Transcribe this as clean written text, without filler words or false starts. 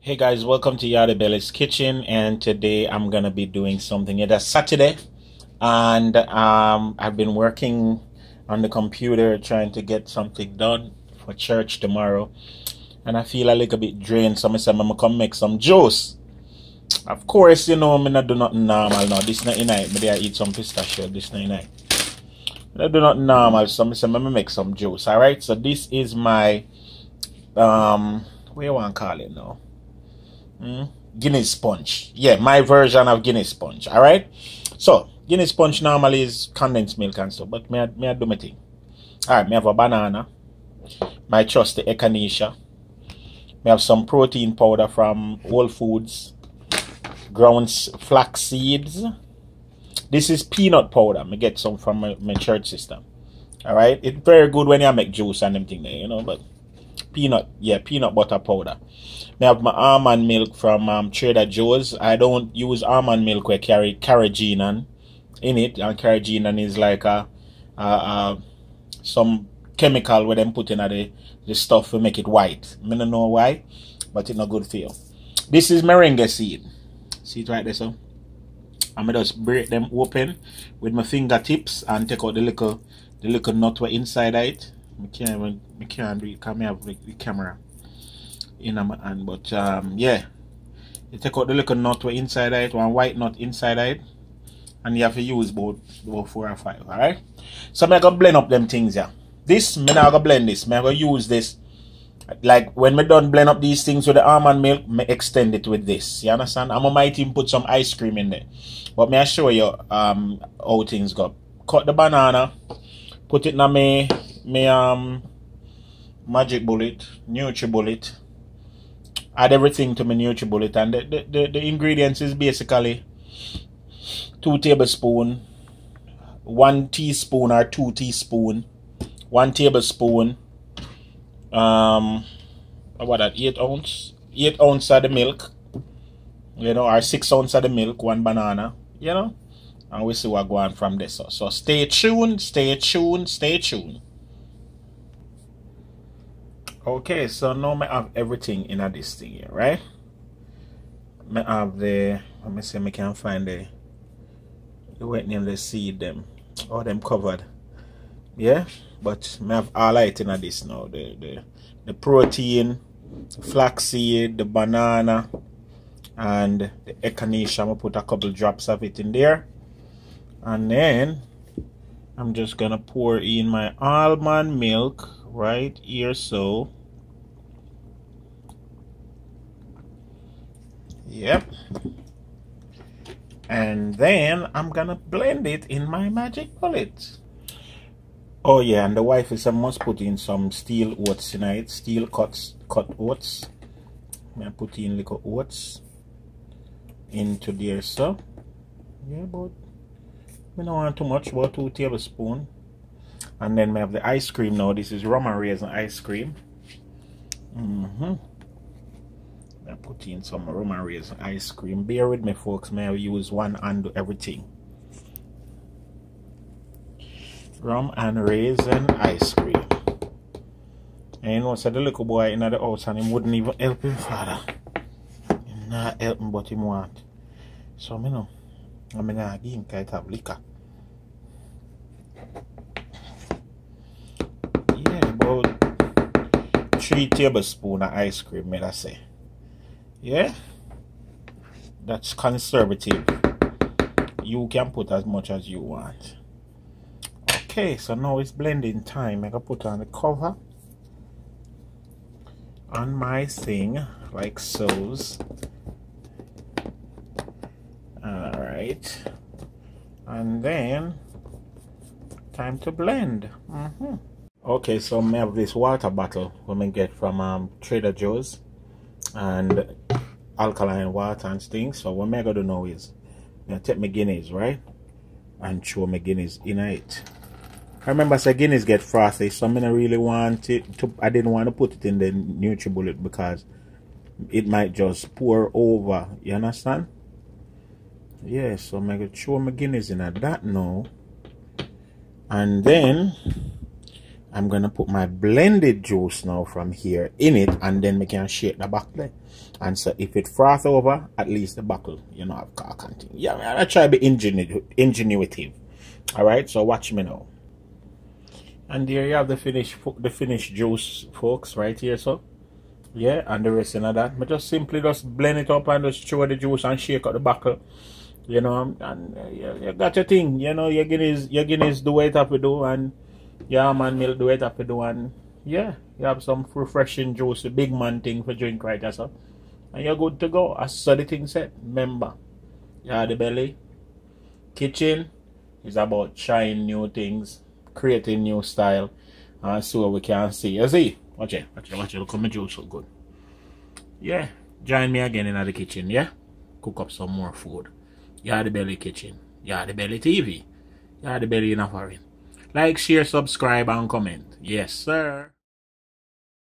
Hey guys, welcome to Yardie Belly's Kitchen, and today I'm gonna be doing something. It's Saturday, and I've been working on the computer trying to get something done for church tomorrow, and I feel a little bit drained. So I said I'm gonna come make some juice. Of course, you know I'm not do nothing normal now. This night, maybe I eat some pistachio. This night, I do nothing normal. So I said I'm gonna make some juice. All right. So this is my what you want to call it now? Guinness Punch. Yeah, my version of Guinness Punch. Alright? So, Guinness Punch normally is condensed milk and stuff, but me I do my thing. Alright, me have a banana. My trusty echinacea. Me have some protein powder from Whole Foods. Ground flax seeds. This is peanut powder. Me get some from my church system. Alright? It's very good when you make juice and them thing there, you know, but peanut butter powder. I have my almond milk from Trader Joe's. I don't use almond milk where carry carrageenan in it, and carrageenan is like some chemical where them put in the stuff to make it white. I don't know why, but it's not good for you. This is merengue seed. See it right there, so I'm gonna just break them open with my fingertips and take out the little nut where inside it. I can't do it because I have the camera in my hand, but yeah, you take out the little nut where inside it, one white nut inside it, and you have to use about 4 or 5. Alright, so I'm gonna blend up them things here. This I'm not gonna blend this, I'm gonna use this like when me done blend up these things with the almond milk, me extend it with this. You understand? I might even put some ice cream in there, but may I show you how things go. Cut the banana, put it in my magic bullet, NutriBullet. Add everything to my NutriBullet, and the ingredients is basically 2 tablespoons, 1 teaspoon or 2 teaspoons, 1 tablespoon, what that, 8 ounce of the milk, you know, or 6 ounces of the milk, 1 banana, you know, and we see what go on from this. So stay tuned. Okay, so now I have everything in this thing here, right? I have let me see if I can find the wet name, the seed them. Oh, them covered. Yeah, but I have all it in this now. The protein, the flaxseed, the banana, and the echinacea. I'm gonna put a couple drops of it in there. And then I'm just gonna pour in my almond milk right here, so yep, and then I'm gonna blend it in my magic bullet. Oh yeah, and the wife is I must put in some steel oats tonight, steel cut oats. I put in little oats into there, so yeah, but we don't want too much, about 2 tablespoons. And then we have the ice cream now. This is rum and raisin ice cream. I put in some rum and raisin ice cream. Bear with me, folks. May I use one and do everything. Rum and raisin ice cream. And you know, so the little boy in the house and he wouldn't even help him father. He not help him, but he want. So you know, I'm gonna give him kind of liquor. About 3 tablespoons of ice cream, may I say. Yeah, that's conservative. You can put as much as you want. Okay, so now it's blending time. I can put on the cover on my thing like so. Alright, and then time to blend. Okay, so I have this water bottle when I get from Trader Joe's, and alkaline water and things. So what I'm gonna do now is I take my Guinness, right, and throw my Guinness in it. I remember say Guinness get frothy, so I don't really want it to. I didn't want to put it in the NutriBullet because it might just pour over. You understand? Yeah, so I'm gonna throw my Guinness in that now, and then I'm gonna put my blended juice now from here in it, and then we can shake the buckle. And so if it froth over, at least the buckle, you know, have cork and thing. Yeah, I try to be ingenuitive. Alright, so watch me now. And there you have the finished juice, folks, right here, so. Yeah, and the rest of that. But just simply just blend it up and just throw the juice and shake out the buckle. You know, and you got your thing. You know, your Guinness do what it have to do, and your almond milk do what it have to do, and yeah, you have some refreshing juice, the big man thing for drink right there, so. And you're good to go. As so the thing said, remember, Yardie Belly kitchen is about trying new things, creating new style, and so we can see. You see? Watch it. Look how my juice so good. Yeah. Join me again in the kitchen, yeah? Cook up some more food. Yardie Belly kitchen. Yardie Belly TV. Yardie Belly in a foreign. Like, share, subscribe, and comment. Yes, sir.